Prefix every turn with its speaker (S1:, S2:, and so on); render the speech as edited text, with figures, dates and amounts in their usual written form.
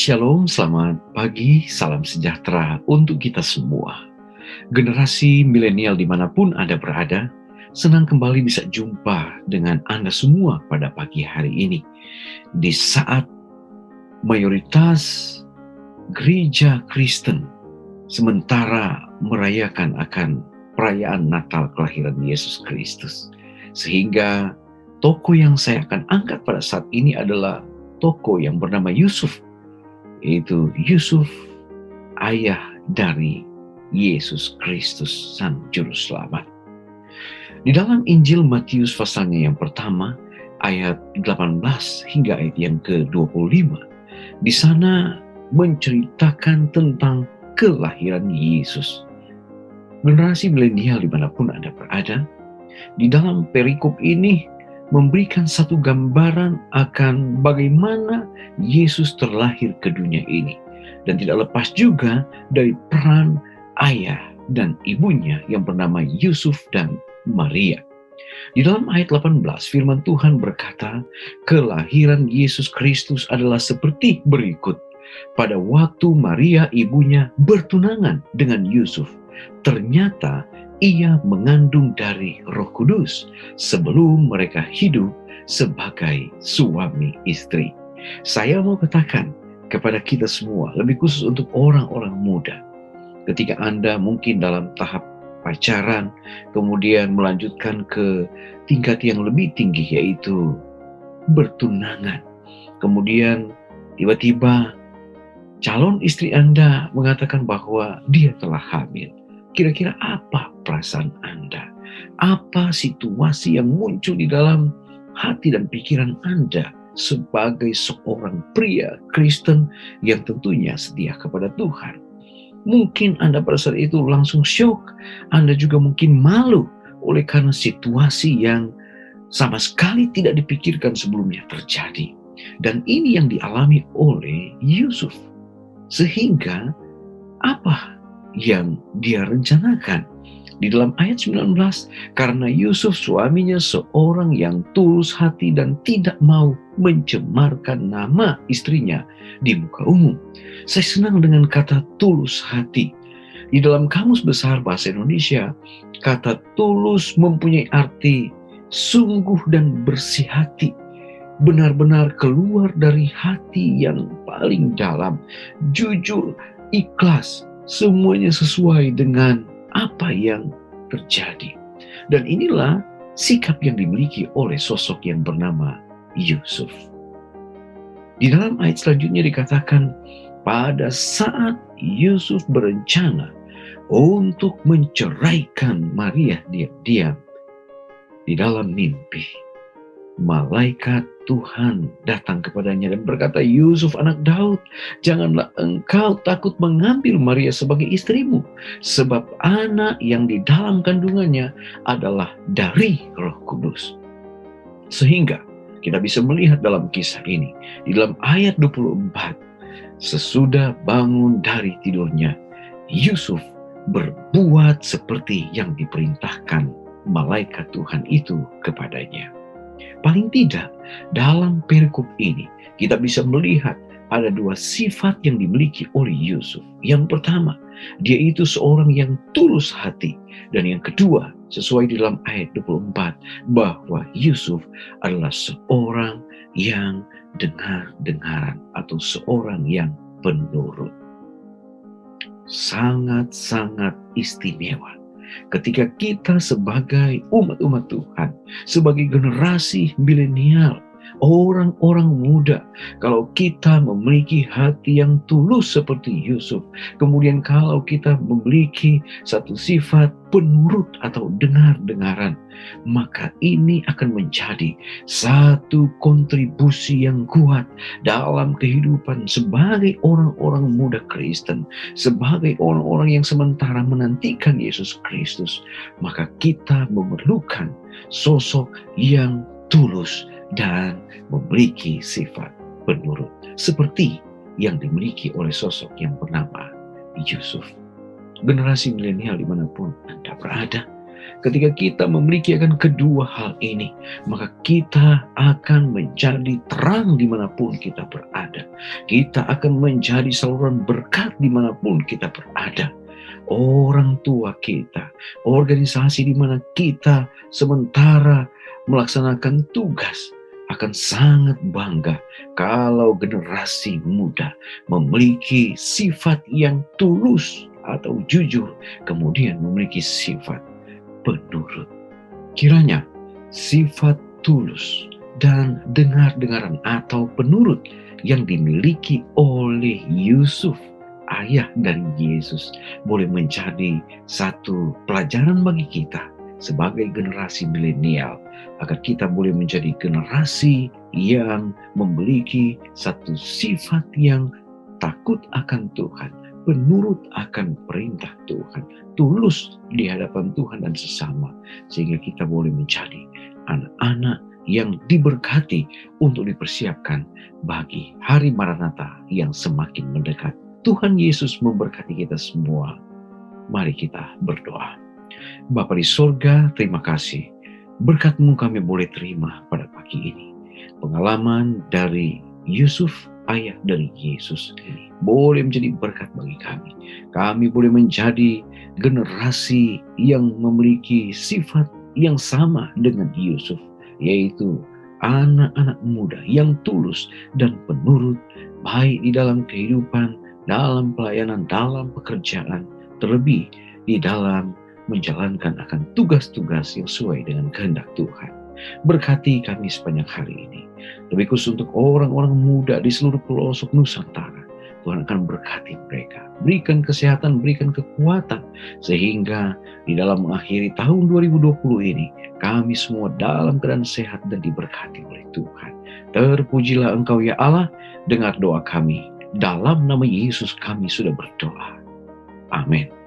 S1: Shalom, selamat pagi, salam sejahtera untuk kita semua. Generasi milenial dimanapun Anda berada, senang kembali bisa jumpa dengan Anda semua pada pagi hari ini. Di saat mayoritas gereja Kristen sementara merayakan akan perayaan Natal kelahiran Yesus Kristus. Sehingga tokoh yang saya akan angkat pada saat ini adalah tokoh yang bernama Yusuf, yaitu Yusuf, ayah dari Yesus Kristus Sang Juru Selamat. Di dalam Injil Matius pasalnya yang pertama, ayat 18 hingga ayat yang ke-25, di sana menceritakan tentang kelahiran Yesus. Generasi milenial dimanapun Anda berada, di dalam perikop ini memberikan satu gambaran akan bagaimana Yesus terlahir ke dunia ini. Dan tidak lepas juga dari peran ayah dan ibunya yang bernama Yusuf dan Maria. Di dalam ayat 18, firman Tuhan berkata, kelahiran Yesus Kristus adalah seperti berikut. Pada waktu Maria ibunya bertunangan dengan Yusuf, ternyata ia mengandung dari Roh Kudus sebelum mereka hidup sebagai suami istri. Saya mau katakan kepada kita semua, lebih khusus untuk orang-orang muda, ketika Anda mungkin dalam tahap pacaran, kemudian melanjutkan ke tingkat yang lebih tinggi, yaitu bertunangan. Kemudian tiba-tiba calon istri Anda mengatakan bahwa dia telah hamil. Kira-kira apa perasaan Anda? Apa situasi yang muncul di dalam hati dan pikiran Anda sebagai seorang pria Kristen yang tentunya setia kepada Tuhan? Mungkin Anda pada saat itu langsung syok. Anda juga mungkin malu oleh karena situasi yang sama sekali tidak dipikirkan sebelumnya terjadi. Dan ini yang dialami oleh Yusuf. Sehingga apa yang dia rencanakan? Di dalam ayat 19, karena Yusuf suaminya seorang yang tulus hati dan tidak mau mencemarkan nama istrinya di muka umum. Saya senang dengan kata tulus hati. Di dalam Kamus Besar Bahasa Indonesia, kata tulus mempunyai arti sungguh dan bersih hati. Benar-benar keluar dari hati yang paling dalam, jujur, ikhlas, semuanya sesuai dengan apa yang terjadi. Dan inilah sikap yang dimiliki oleh sosok yang bernama Yusuf. Di dalam ayat selanjutnya dikatakan, pada saat Yusuf berencana untuk menceraikan Maria diam-diam, di dalam mimpi malaikat Tuhan datang kepadanya dan berkata, Yusuf anak Daud, janganlah engkau takut mengambil Maria sebagai istrimu, sebab anak yang di dalam kandungannya adalah dari Roh Kudus. Sehingga kita bisa melihat dalam kisah ini, di dalam ayat 24, sesudah bangun dari tidurnya, Yusuf berbuat seperti yang diperintahkan malaikat Tuhan itu kepadanya. Paling tidak, dalam perikop ini, kita bisa melihat ada dua sifat yang dimiliki oleh Yusuf. Yang pertama, dia itu seorang yang tulus hati. Dan yang kedua, sesuai di dalam ayat 24, bahwa Yusuf adalah seorang yang dengar-dengaran atau seorang yang penurut. Sangat-sangat istimewa ketika kita sebagai umat-umat Tuhan, sebagai generasi milenial, orang-orang muda, kalau kita memiliki hati yang tulus seperti Yusuf, kemudian kalau kita memiliki satu sifat penurut atau dengar-dengaran, maka ini akan menjadi satu kontribusi yang kuat dalam kehidupan sebagai orang-orang muda Kristen, sebagai orang-orang yang sementara menantikan Yesus Kristus. Maka kita memerlukan sosok yang tulus dan memiliki sifat penurut, seperti yang dimiliki oleh sosok yang bernama Yusuf. Generasi milenial dimanapun Anda berada, Ketika kita memiliki akan kedua hal ini, maka kita akan menjadi terang dimanapun kita berada. Kita akan menjadi saluran berkat dimanapun kita berada. Orang tua kita, organisasi di mana kita sementara melaksanakan tugas, akan sangat bangga kalau generasi muda memiliki sifat yang tulus atau jujur, kemudian memiliki sifat penurut. Kiranya sifat tulus dan dengar-dengaran atau penurut yang dimiliki oleh Yusuf, ayah dari Yesus, boleh menjadi satu pelajaran bagi kita sebagai generasi milenial, agar kita boleh menjadi generasi yang memiliki satu sifat yang takut akan Tuhan, penurut akan perintah Tuhan, tulus di hadapan Tuhan dan sesama, sehingga kita boleh menjadi anak-anak yang diberkati untuk dipersiapkan bagi hari Maranatha yang semakin mendekat. Tuhan Yesus memberkati kita semua. Mari kita berdoa. Bapa di sorga, terima kasih. Berkat-Mu kami boleh terima pada pagi ini. Pengalaman dari Yusuf, ayah dari Yesus, boleh menjadi berkat bagi kami. Kami boleh menjadi generasi yang memiliki sifat yang sama dengan Yusuf, yaitu anak-anak muda yang tulus dan penurut, baik di dalam kehidupan, dalam pelayanan, dalam pekerjaan, terlebih di dalam menjalankan akan tugas-tugas yang sesuai dengan kehendak Tuhan. Berkati kami sepanjang hari ini. Lebih khusus untuk orang-orang muda di seluruh pelosok Nusantara. Tuhan akan berkati mereka. Berikan kesehatan, berikan kekuatan. Sehingga di dalam mengakhiri tahun 2020 ini, kami semua dalam keadaan sehat dan diberkati oleh Tuhan. Terpujilah Engkau ya Allah, dengar doa kami. Dalam nama Yesus kami sudah berdoa. Amin.